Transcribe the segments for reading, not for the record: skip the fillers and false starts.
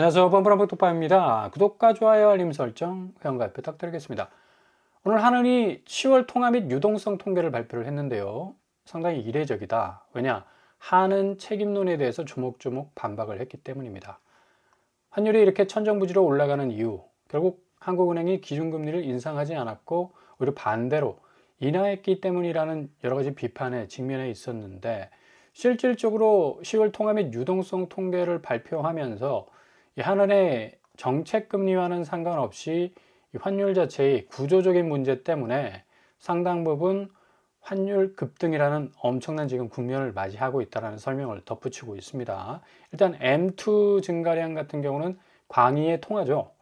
안녕하세요. 뻔뻔한복독파입니다. 구독과 좋아요, 알림 설정, 회원가입 부탁드리겠습니다. 오늘 한은이 10월 통화 및 유동성 통계를 발표를 했는데요. 상당히 이례적이다. 왜냐? 한은 책임론에 대해서 조목조목 반박을 했기 때문입니다. 환율이 이렇게 천정부지로 올라가는 이유, 결국 한국은행이 기준금리를 인상하지 않았고 오히려 반대로 인하했기 때문이라는 여러 가지 비판에 직면해 있었는데, 실질적으로 10월 통화 및 유동성 통계를 발표하면서 이 한은의 정책금리와는 상관없이 이 환율 자체의 구조적인 문제 때문에 상당 부분 환율 급등이라는 엄청난 지금 국면을 맞이하고 있다는 설명을 덧붙이고 있습니다. 일단 M2 증가량 같은 경우는 광의의 통화죠.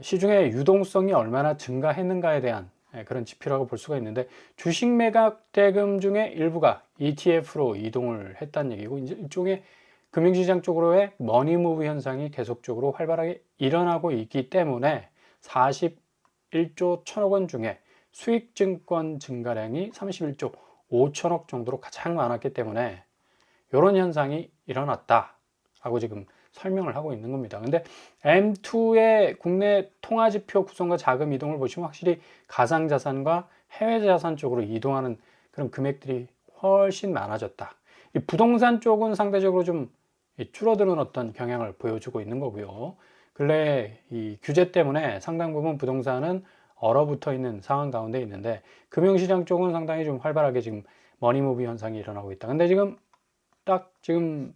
시중의 유동성이 얼마나 증가했는가에 대한 그런 지표라고 볼 수가 있는데, 주식 매각 대금 중에 일부가 ETF로 이동을 했다는 얘기고, 이제 이쪽에 금융시장 쪽으로의 머니무브 현상이 계속적으로 활발하게 일어나고 있기 때문에 41조 1천억 원 중에 수익증권 증가량이 31조 5천억 정도로 가장 많았기 때문에 이런 현상이 일어났다라고 지금 설명을 하고 있는 겁니다. 근데 M2의 국내 통화지표 구성과 자금 이동을 보시면 확실히 가상자산과 해외자산 쪽으로 이동하는 그런 금액들이 훨씬 많아졌다. 이 부동산 쪽은 상대적으로 좀 줄어드는 어떤 경향을 보여주고 있는 거고요. 근래 이 규제 때문에 상당 부분 부동산은 얼어붙어 있는 상황 가운데 있는데, 금융시장 쪽은 상당히 좀 활발하게 지금 머니무브 현상이 일어나고 있다. 근데 지금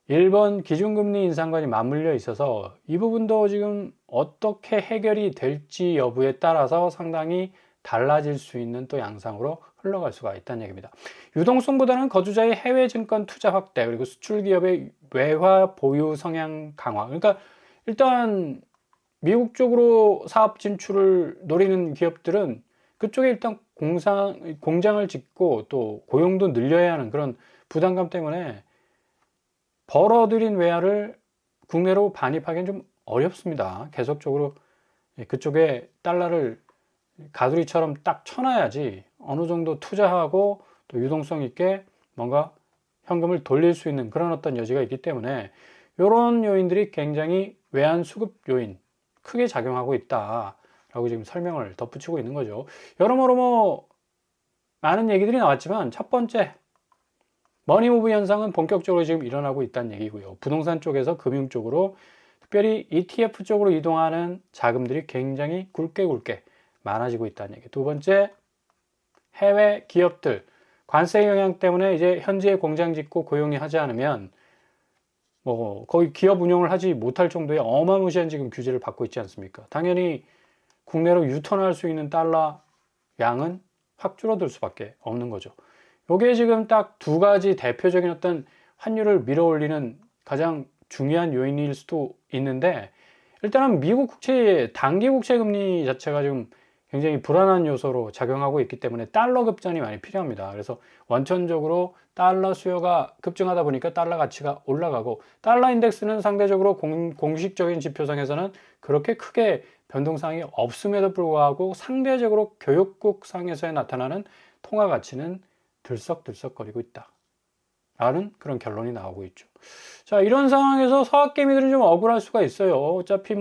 일본 기준금리 인상과 맞물려 있어서 이 부분도 지금 어떻게 해결이 될지 여부에 따라서 상당히 달라질 수 있는 또 양상으로 흘러갈 수가 있다는 얘기입니다. 유동성보다는 거주자의 해외 증권 투자 확대, 그리고 수출 기업의 외화 보유 성향 강화. 그러니까 일단 미국 쪽으로 사업 진출을 노리는 기업들은 그쪽에 일단 공장을 짓고 또 고용도 늘려야 하는 그런 부담감 때문에 벌어들인 외화를 국내로 반입하기는 좀 어렵습니다. 계속적으로 그쪽에 달러를 가두리처럼 딱 쳐놔야지 어느 정도 투자하고 또 유동성 있게 뭔가 현금을 돌릴 수 있는 그런 어떤 여지가 있기 때문에 이런 요인들이 굉장히 외환 수급 요인 크게 작용하고 있다라고 지금 설명을 덧붙이고 있는 거죠. 여러모로 많은 얘기들이 나왔지만, 첫 번째 머니무브 현상은 본격적으로 지금 일어나고 있다는 얘기고요. 부동산 쪽에서 금융 쪽으로, 특별히 ETF 쪽으로 이동하는 자금들이 굉장히 굵게 많아지고 있다는 얘기. 두 번째, 해외 기업들 관세 영향 때문에 이제 현지에 공장 짓고 고용이 하지 않으면 거의 기업 운영을 하지 못할 정도의 어마무시한 지금 규제를 받고 있지 않습니까? 당연히 국내로 유턴할 수 있는 달러 양은 확 줄어들 수밖에 없는 거죠. 이게 지금 딱 두 가지 대표적인 어떤 환율을 밀어올리는 가장 중요한 요인일 수도 있는데, 일단은 미국 국채의 단기 국채 금리 자체가 지금 굉장히 불안한 요소로 작용하고 있기 때문에 달러 급전이 많이 필요합니다. 그래서 원천적으로 달러 수요가 급증하다 보니까 달러 가치가 올라가고, 달러 인덱스는 상대적으로 공식적인 지표상에서는 그렇게 크게 변동사항이 없음에도 불구하고 상대적으로 교역국 상에서 나타나는 통화 가치는 들썩들썩거리고 있다 라는 그런 결론이 나오고 있죠. 자, 이런 상황에서 서학개미들은 좀 억울할 수가 있어요. 어차피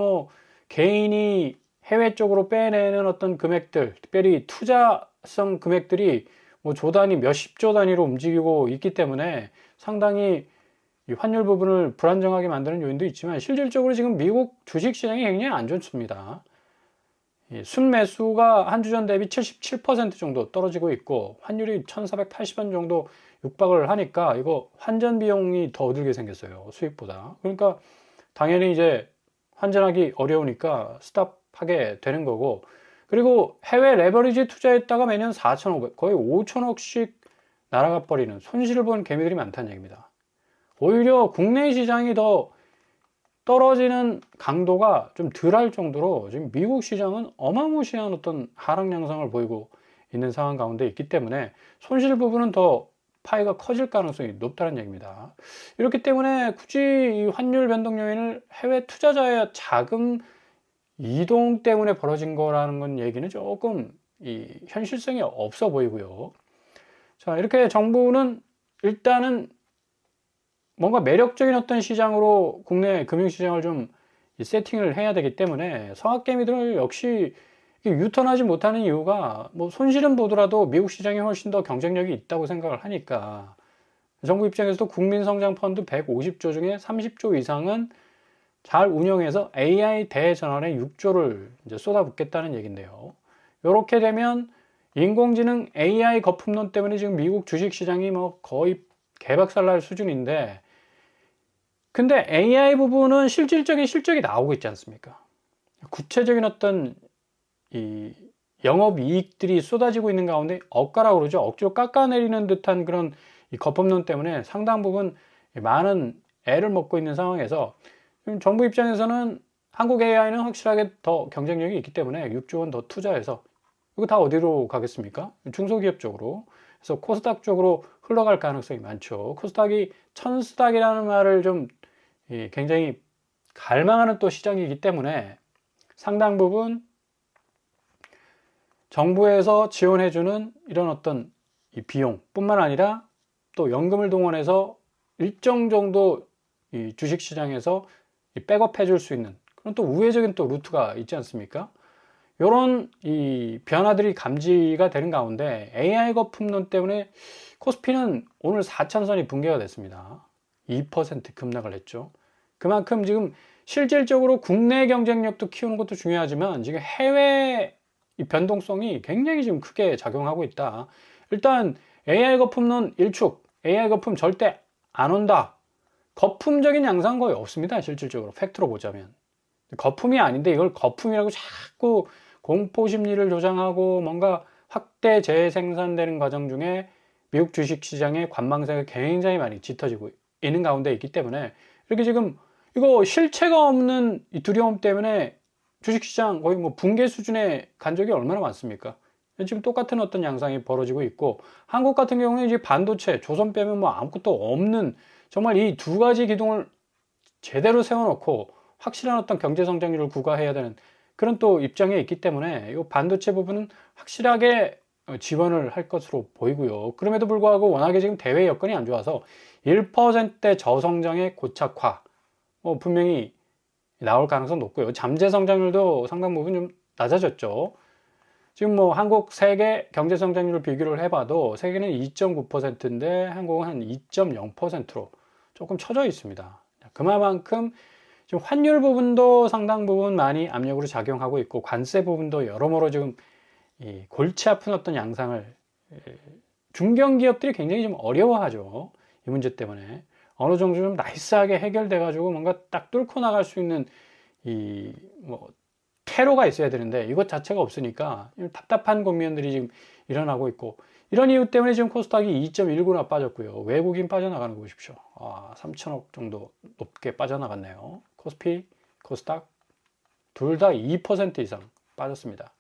개인이 해외 쪽으로 빼내는 어떤 금액들, 특별히 투자성 금액들이 조 단위, 몇십조 단위로 움직이고 있기 때문에 상당히 이 환율 부분을 불안정하게 만드는 요인도 있지만, 실질적으로 지금 미국 주식시장이 굉장히 안 좋습니다. 순매수가 한 주 전 대비 77% 정도 떨어지고 있고, 환율이 1480원 정도 육박을 하니까 이거 환전 비용이 더 들게 생겼어요, 수익보다. 그러니까 당연히 이제 환전하기 어려우니까 스탑하게 되는 거고, 그리고 해외 레버리지 투자했다가 매년 4,500, 거의 5천억씩 날아가 버리는 손실을 본 개미들이 많다는 얘기입니다. 오히려 국내 시장이 더 떨어지는 강도가 좀 덜할 정도로 지금 미국 시장은 어마무시한 어떤 하락 양상을 보이고 있는 상황 가운데 있기 때문에 손실 부분은 더 파이가 커질 가능성이 높다는 얘기입니다. 이렇기 때문에 굳이 이 환율 변동 요인을 해외 투자자의 자금 이동 때문에 벌어진 거라는 건 얘기는 조금 이 현실성이 없어 보이고요. 자, 이렇게 정부는 일단은 뭔가 매력적인 어떤 시장으로 국내 금융시장을 좀 세팅을 해야 되기 때문에 성악개미들 역시 유턴하지 못하는 이유가 뭐 손실은 보더라도 미국 시장이 훨씬 더 경쟁력이 있다고 생각을 하니까 정부 입장에서도 국민성장펀드 150조 중에 30조 이상은 잘 운영해서 AI 대전환에 6조를 이제 쏟아붓겠다는 얘긴데요. 이렇게 되면 인공지능 AI 거품론 때문에 지금 미국 주식시장이 뭐 거의 개박살날 수준인데, 근데 AI 부분은 실질적인 실적이 나오고 있지 않습니까? 구체적인 어떤 이 영업 이익들이 쏟아지고 있는 가운데 억가라고 그러죠. 억지로 깎아내리는 듯한 그런 이 거품론 때문에 상당 부분 많은 애를 먹고 있는 상황에서 정부 입장에서는 한국 AI는 확실하게 더 경쟁력이 있기 때문에 6조 원 더 투자해서 이거 다 어디로 가겠습니까? 중소기업 쪽으로. 그래서 코스닥 쪽으로 흘러갈 가능성이 많죠. 코스닥이 천스닥이라는 말을 좀 굉장히 갈망하는 또 시장이기 때문에 상당 부분 정부에서 지원해주는 이런 어떤 이 비용뿐만 아니라 또 연금을 동원해서 일정 정도 이 주식시장에서 백업해 줄 수 있는 그런 또 우회적인 또 루트가 있지 않습니까? 이런 이 변화들이 감지가 되는 가운데 AI 거품론 때문에 코스피는 오늘 4천선이 붕괴가 됐습니다. 2% 급락을 했죠. 그만큼 지금 실질적으로 국내 경쟁력도 키우는 것도 중요하지만 지금 해외 이 변동성이 굉장히 지금 크게 작용하고 있다. 일단 AI 거품론 일축, AI 거품 절대 안 온다. 거품적인 양상은 거의 없습니다. 실질적으로 팩트로 보자면. 거품이 아닌데 이걸 거품이라고 자꾸 공포 심리를 조장하고 뭔가 확대 재생산되는 과정 중에 미국 주식시장의 관망세가 굉장히 많이 짙어지고 있는 가운데 있기 때문에 이렇게 지금 이거 실체가 없는 이 두려움 때문에 주식시장 거의 뭐 붕괴 수준에 간 적이 얼마나 많습니까? 지금 똑같은 어떤 양상이 벌어지고 있고, 한국 같은 경우는 이제 반도체, 조선 빼면 뭐 아무것도 없는 정말 이 두 가지 기둥을 제대로 세워놓고 확실한 어떤 경제 성장률을 구가해야 되는 그런 또 입장에 있기 때문에 이 반도체 부분은 확실하게 지원을 할 것으로 보이고요. 그럼에도 불구하고 워낙에 지금 대외 여건이 안 좋아서 1%대 저성장의 고착화 분명히 나올 가능성 높고요. 잠재 성장률도 상당 부분 좀 낮아졌죠. 지금 뭐 한국 세계 경제 성장률을 비교를 해봐도 세계는 2.9%인데 한국은 한 2.0%로 조금 처져 있습니다. 그만큼 지금 환율 부분도 상당 부분 많이 압력으로 작용하고 있고, 관세 부분도 여러모로 지금 이 골치 아픈 어떤 양상을 중견기업들이 굉장히 좀 어려워하죠. 이 문제 때문에 어느 정도 좀 나이스하게 해결돼 가지고 뭔가 딱 뚫고 나갈 수 있는 이 뭐 퇴로가 있어야 되는데 이것 자체가 없으니까 답답한 국면들이 지금 일어나고 있고, 이런 이유 때문에 지금 코스닥이 2.19나 빠졌고요. 외국인 빠져나가는 거 보십시오. 3천억 정도 높게 빠져나갔네요. 코스피, 코스닥 둘 다 2% 이상 빠졌습니다.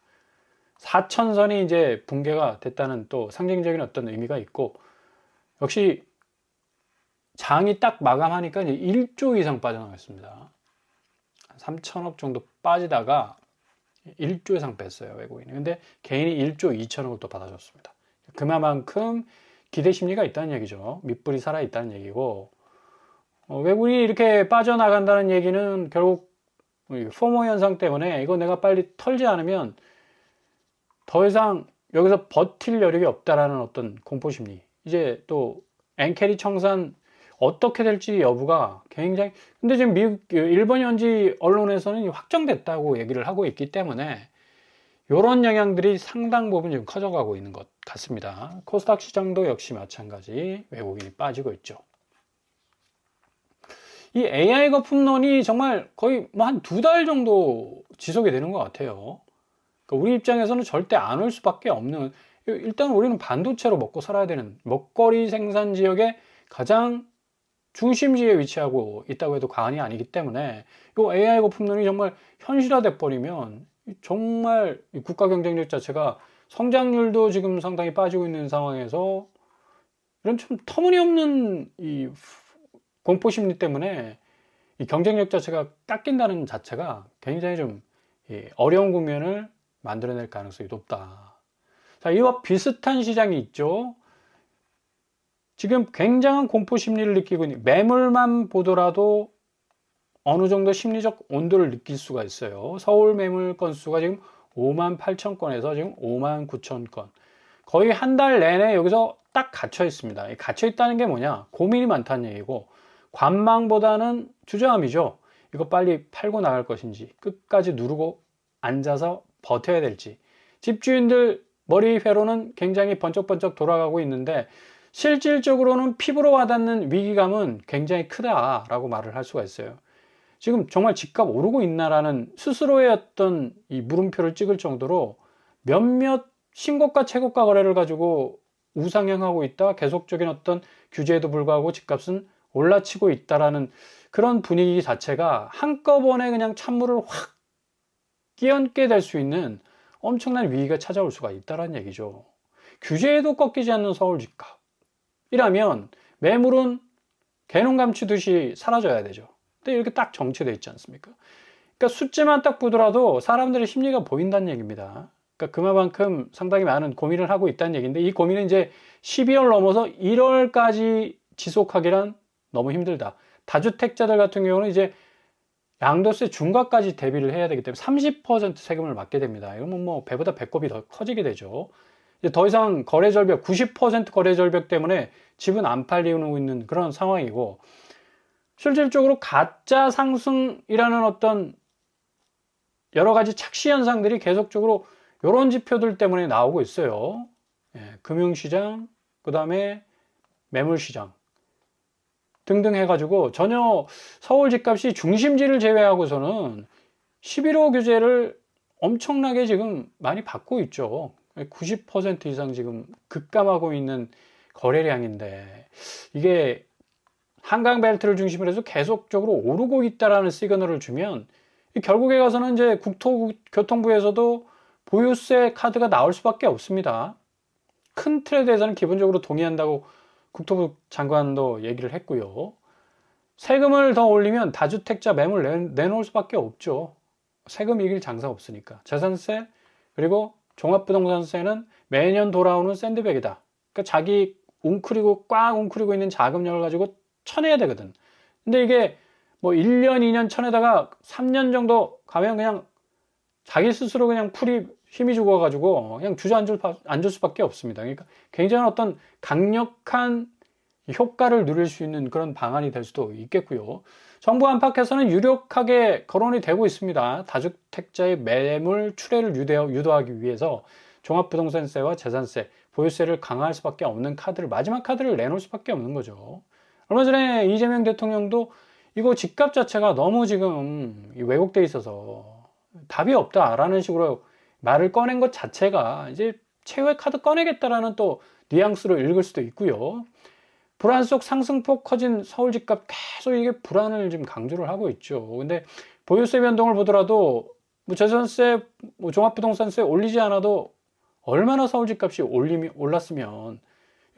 4천선이 이제 붕괴가 됐다는 또 상징적인 어떤 의미가 있고, 역시 장이 딱 마감하니까 이제 1조 이상 빠져나갔습니다. 3천억 정도 빠지다가 1조 이상 뺐어요, 외국인이. 근데 개인이 1조 2천억을 또 받아줬습니다. 그만큼 기대 심리가 있다는 얘기죠. 밑불이 살아 있다는 얘기고, 외국인이 이렇게 빠져나간다는 얘기는 결국 포모 현상 때문에 이거 내가 빨리 털지 않으면 더 이상 여기서 버틸 여력이 없다라는 어떤 공포 심리. 이제 또 엔캐리 청산 어떻게 될지 여부가 굉장히, 근데 지금 일본 현지 언론에서는 확정됐다고 얘기를 하고 있기 때문에 이런 영향들이 상당 부분 지금 커져가고 있는 것 같습니다. 코스닥 시장도 역시 마찬가지 외국인이 빠지고 있죠. 이 AI 거품론이 정말 거의 뭐 한 2달 정도 지속이 되는 것 같아요. 그러니까 우리 입장에서는 절대 안 올 수밖에 없는, 일단 우리는 반도체로 먹고 살아야 되는 먹거리 생산 지역의 가장 중심지에 위치하고 있다고 해도 과언이 아니기 때문에 이 AI 거품론이 정말 현실화돼 버리면 정말 국가 경쟁력 자체가, 성장률도 지금 상당히 빠지고 있는 상황에서 이런 좀 터무니없는 이 공포 심리 때문에 이 경쟁력 자체가 깎인다는 자체가 굉장히 좀 어려운 국면을 만들어낼 가능성이 높다. 자, 이와 비슷한 시장이 있죠. 지금 굉장한 공포 심리를 느끼고 있는, 매물만 보더라도 어느 정도 심리적 온도를 느낄 수가 있어요. 서울 매물 건수가 지금 5만 8천 건에서 지금 5만 9천 건. 거의 한 달 내내 여기서 딱 갇혀 있습니다. 갇혀 있다는 게 뭐냐? 고민이 많다는 얘기고, 관망보다는 주저함이죠. 이거 빨리 팔고 나갈 것인지, 끝까지 누르고 앉아서 버텨야 될지. 집주인들 머리 회로는 굉장히 번쩍번쩍 돌아가고 있는데, 실질적으로는 피부로 와닿는 위기감은 굉장히 크다라고 말을 할 수가 있어요. 지금 정말 집값 오르고 있나라는 스스로의 어떤 이 물음표를 찍을 정도로 몇몇 신고가 최고가 거래를 가지고 우상향하고 있다, 계속적인 어떤 규제에도 불구하고 집값은 올라치고 있다라는 그런 분위기 자체가 한꺼번에 그냥 찬물을 확 끼얹게 될 수 있는 엄청난 위기가 찾아올 수가 있다는 얘기죠. 규제에도 꺾이지 않는 서울 집값이라면 매물은 개눈 감추듯이 사라져야 되죠. 근데 이렇게 딱 정체되어 있지 않습니까? 그러니까 숫자만 딱 보더라도 사람들의 심리가 보인다는 얘기입니다. 그러니까 그만큼 상당히 많은 고민을 하고 있다는 얘기인데, 이 고민은 이제 12월 넘어서 1월까지 지속하기란 너무 힘들다. 다주택자들 같은 경우는 이제 양도세 중과까지 대비를 해야 되기 때문에 30% 세금을 맞게 됩니다. 이러면 뭐 배보다 배꼽이 더 커지게 되죠. 이제 더 이상 거래 절벽, 90% 거래 절벽 때문에 집은 안 팔리고 있는 그런 상황이고, 실질적으로 가짜 상승이라는 어떤 여러 가지 착시 현상들이 계속적으로 이런 지표들 때문에 나오고 있어요. 금융시장, 그 다음에 매물시장 등등 해가지고 전혀 서울 집값이 중심지를 제외하고서는 11호 규제를 엄청나게 지금 많이 받고 있죠. 90% 이상 지금 급감하고 있는 거래량인데, 이게 한강 벨트를 중심으로 해서 계속적으로 오르고 있다라는 시그널을 주면 결국에 가서는 이제 국토교통부에서도 보유세 카드가 나올 수밖에 없습니다. 큰 틀에 대해서는 기본적으로 동의한다고 국토부 장관도 얘기를 했고요. 세금을 더 올리면 다주택자 매물 내놓을 수밖에 없죠. 세금 이길 장사 없으니까. 재산세 그리고 종합부동산세는 매년 돌아오는 샌드백이다. 그러니까 자기 꽉 웅크리고 있는 자금력을 가지고 쳐내야 되거든. 근데 이게 뭐 1년, 2년 쳐내다가 3년 정도 가면 그냥 자기 스스로 그냥 풀이 힘이 죽어가지고 그냥 주저앉을 수밖에 없습니다. 그러니까 굉장히 어떤 강력한 효과를 누릴 수 있는 그런 방안이 될 수도 있겠고요. 정부 안팎에서는 유력하게 거론이 되고 있습니다. 다주택자의 매물 출회를 유도하기 위해서 종합부동산세와 재산세, 보유세를 강화할 수밖에 없는 마지막 카드를 내놓을 수밖에 없는 거죠. 얼마 전에 이재명 대통령도 이거 집값 자체가 너무 지금 왜곡돼 있어서 답이 없다라는 식으로 말을 꺼낸 것 자체가 이제 최후의 카드 꺼내겠다라는 또 뉘앙스로 읽을 수도 있고요. 불안 속 상승폭 커진 서울 집값, 계속 이게 불안을 지금 강조를 하고 있죠. 근데 보유세 변동을 보더라도 뭐 재산세, 뭐 종합부동산세 올리지 않아도 얼마나 서울 집값이 올랐으면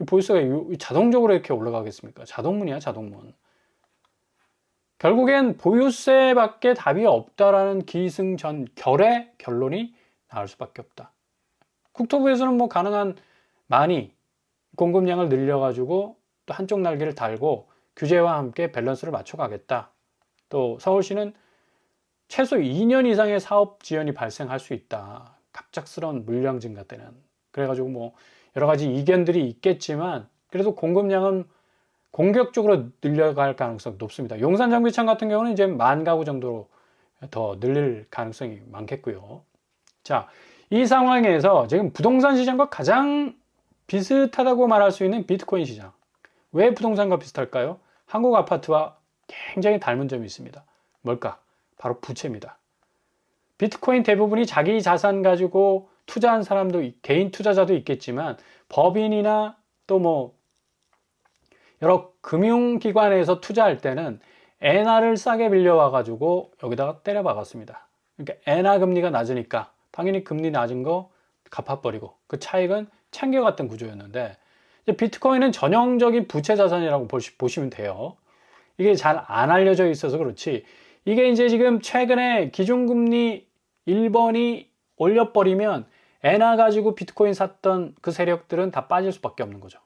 보유세가 자동적으로 이렇게 올라가겠습니까? 자동문이야, 자동문. 결국엔 보유세밖에 답이 없다라는 기승전결의 결론이 나올 수밖에 없다. 국토부에서는 뭐 가능한 많이 공급량을 늘려가지고 또 한쪽 날개를 달고 규제와 함께 밸런스를 맞춰가겠다. 또 서울시는 최소 2년 이상의 사업 지연이 발생할 수 있다. 갑작스러운 물량 증가 때는. 그래가지고 뭐 여러 가지 이견들이 있겠지만 그래도 공급량은 공격적으로 늘려갈 가능성이 높습니다. 용산정비창 같은 경우는 이제 10,000 가구 정도로 더 늘릴 가능성이 많겠고요. 자, 이 상황에서 지금 부동산 시장과 가장 비슷하다고 말할 수 있는 비트코인 시장. 왜 부동산과 비슷할까요? 한국 아파트와 굉장히 닮은 점이 있습니다. 뭘까? 바로 부채입니다. 비트코인 대부분이 자기 자산 가지고 투자한 사람도, 개인 투자자도 있겠지만 법인이나 또 뭐 여러 금융기관에서 투자할 때는 엔화를 싸게 빌려와 가지고 여기다가 때려 박았습니다. 그러니까 엔화 금리가 낮으니까 당연히 금리 낮은 거 갚아버리고 그 차익은 챙겨갔던 구조였는데, 이제 비트코인은 전형적인 부채 자산이라고 보시면 돼요. 이게 잘 안 알려져 있어서 그렇지, 이게 이제 지금 최근에 기준금리 1번이 올려버리면 엔화 가지고 비트코인 샀던 그 세력들은 다 빠질 수밖에 없는 거죠.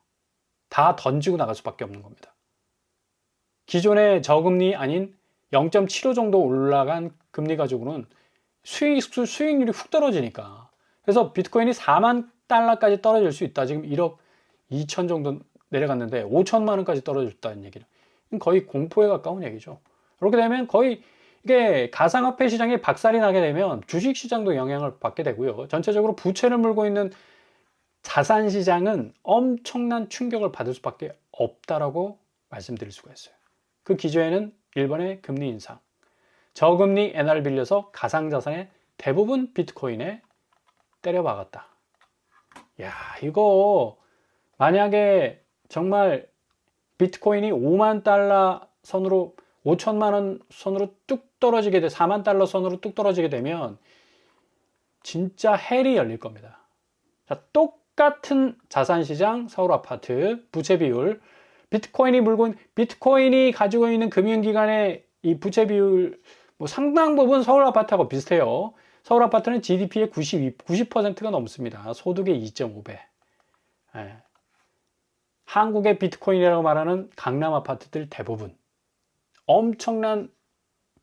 다 던지고 나갈 수밖에 없는 겁니다. 기존의 저금리 아닌 0.75 정도 올라간 금리 가지고는 수익률이 훅 떨어지니까. 그래서 비트코인이 4만 달러까지 떨어질 수 있다. 지금 1억 2천 정도 내려갔는데 5천만 원까지 떨어졌다는 얘기는 거의 공포에 가까운 얘기죠. 그렇게 되면 거의 이게 가상화폐 시장이 박살이 나게 되면 주식 시장도 영향을 받게 되고요. 전체적으로 부채를 물고 있는 자산 시장은 엄청난 충격을 받을 수밖에 없다라고 말씀드릴 수가 있어요. 그 기저에는 일본의 금리 인상, 저금리 엔화를 빌려서 가상자산의 대부분 비트코인에 때려박았다. 야, 이거 만약에 정말 비트코인이 5만 달러 선으로 5천만 원 선으로 뚝 떨어지게 돼 4만 달러 선으로 뚝 떨어지게 되면 진짜 헬이 열릴 겁니다. 자, 똑같은 자산시장, 서울 아파트, 부채 비율, 비트코인이 가지고 있는 금융기관의 이 부채 비율 뭐 상당 부분 서울 아파트하고 비슷해요. 서울 아파트는 GDP의 90%가 넘습니다. 소득의 2.5배. 예. 한국의 비트코인이라고 말하는 강남 아파트들 대부분 엄청난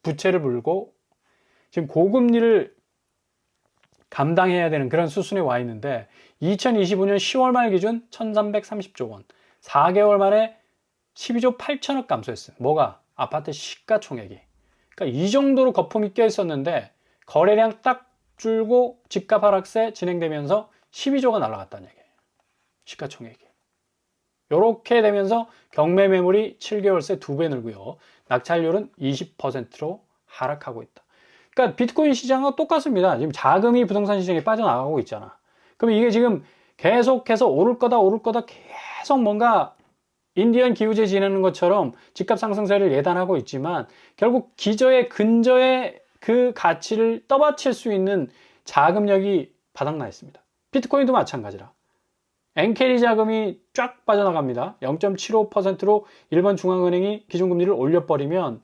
부채를 물고 지금 고금리를 감당해야 되는 그런 수순에 와 있는데 2025년 10월 말 기준 1330조 원 4개월 만에 12조 8천억 감소했어요. 뭐가? 아파트 시가총액이. 그러니까 이 정도로 거품이 껴 있었는데 거래량 딱 줄고 집값 하락세 진행되면서 12조가 날아갔다는 얘기예요. 시가총액이. 이렇게 되면서 경매 매물이 7개월새 2배 늘고요. 낙찰률은 20%로 하락하고 있다. 그러니까 비트코인 시장과 똑같습니다. 지금 자금이 부동산 시장에 빠져나가고 있잖아. 그럼 이게 지금 계속해서 오를 거다 계속 뭔가 인디언 기우제 지내는 것처럼 집값 상승세를 예단하고 있지만 결국 기저의 근저의 그 가치를 떠받칠 수 있는 자금력이 바닥나 있습니다. 비트코인도 마찬가지라. 엔캐리 자금이 쫙 빠져나갑니다. 0.75%로 일본 중앙은행이 기준금리를 올려버리면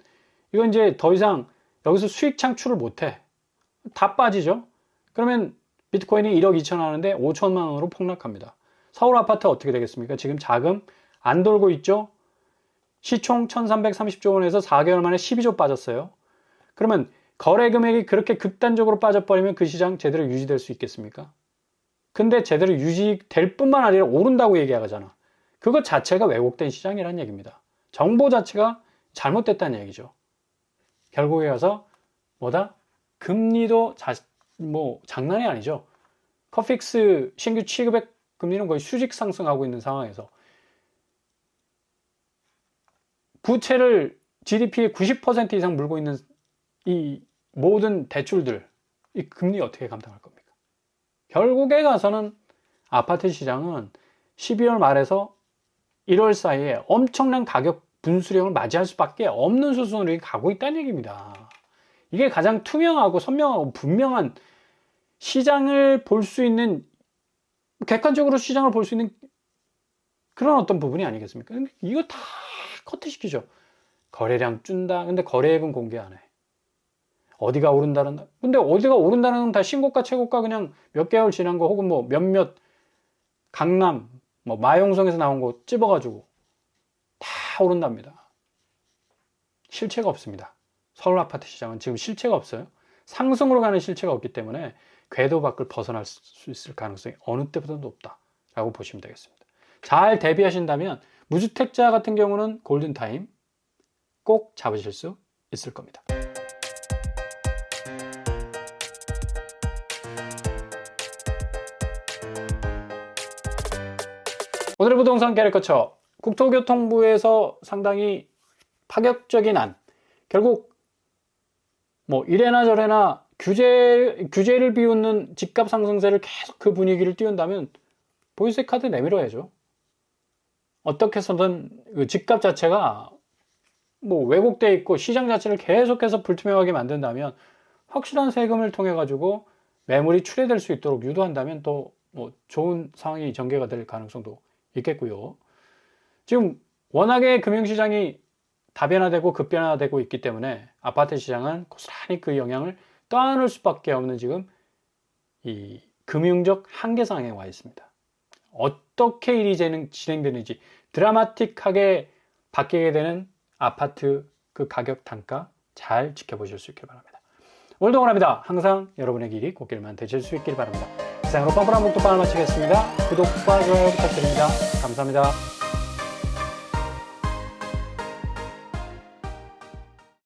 이건 이제 더 이상 여기서 수익 창출을 못해. 다 빠지죠. 그러면 비트코인이 1억 2천 하는데 5천만 원으로 폭락합니다. 서울 아파트 어떻게 되겠습니까? 지금 자금 안 돌고 있죠. 시총 1330조 원에서 4개월 만에 12조 빠졌어요. 그러면 거래 금액이 그렇게 극단적으로 빠져버리면 그 시장 제대로 유지될 수 있겠습니까? 근데 제대로 유지될 뿐만 아니라 오른다고 얘기하잖아. 그것 자체가 왜곡된 시장이라는 얘기입니다. 정보 자체가 잘못됐다는 얘기죠. 결국에 가서 뭐다? 금리도 장난이 아니죠. 커픽스 신규 취급액 금리는 거의 수직 상승하고 있는 상황에서 부채를 GDP의 90% 이상 물고 있는 이 모든 대출들, 이 금리 어떻게 감당할 겁니까? 결국에 가서는 아파트 시장은 12월 말에서 1월 사이에 엄청난 가격 분수령을 맞이할 수밖에 없는 수순으로 가고 있다는 얘기입니다. 이게 가장 투명하고 선명하고 분명한 시장을 볼 수 있는, 객관적으로 시장을 볼 수 있는 그런 어떤 부분이 아니겠습니까? 이거 다 커트시키죠. 거래량 준다. 근데 거래액은 공개 안 해. 어디가 오른다는, 근데 어디가 오른다는 건 다 신고가, 최고가 그냥 몇 개월 지난 거 혹은 뭐 몇몇 강남, 뭐 마용성에서 나온 거 찝어가지고 다 오른답니다. 실체가 없습니다. 서울 아파트 시장은 지금 실체가 없어요. 상승으로 가는 실체가 없기 때문에 궤도 밖을 벗어날 수 있을 가능성이 어느 때보다도 높다라고 보시면 되겠습니다. 잘 대비하신다면 무주택자 같은 경우는 골든타임 꼭 잡으실 수 있을 겁니다. 오늘의 부동산 캐리커처, 국토교통부에서 상당히 파격적인 안, 결국 뭐 이래나 저래나 규제를 비웃는 집값 상승세를 계속 그 분위기를 띄운다면 보유세 카드 내밀어야죠. 어떻게 해서든 그 집값 자체가 뭐 왜곡되어 있고 시장 자체를 계속해서 불투명하게 만든다면 확실한 세금을 통해 가지고 매물이 출회될 수 있도록 유도한다면 또 뭐 좋은 상황이 전개가 될 가능성도 있겠고요. 지금 워낙에 금융시장이 다변화되고 급변화되고 있기 때문에 아파트 시장은 고스란히 그 영향을 떠안을 수밖에 없는 지금 이 금융적 한계상에 와 있습니다. 어떻게 일이 진행되는지 드라마틱하게 바뀌게 되는 아파트 그 가격 단가 잘 지켜보실 수 있길 바랍니다. 오늘도 원합니다. 항상 여러분의 길이 꽃길만 되실 수 있길 바랍니다. 이상으로 뻔뻔한 목도빵을 마치겠습니다. 구독과 좋아요 부탁드립니다. 감사합니다.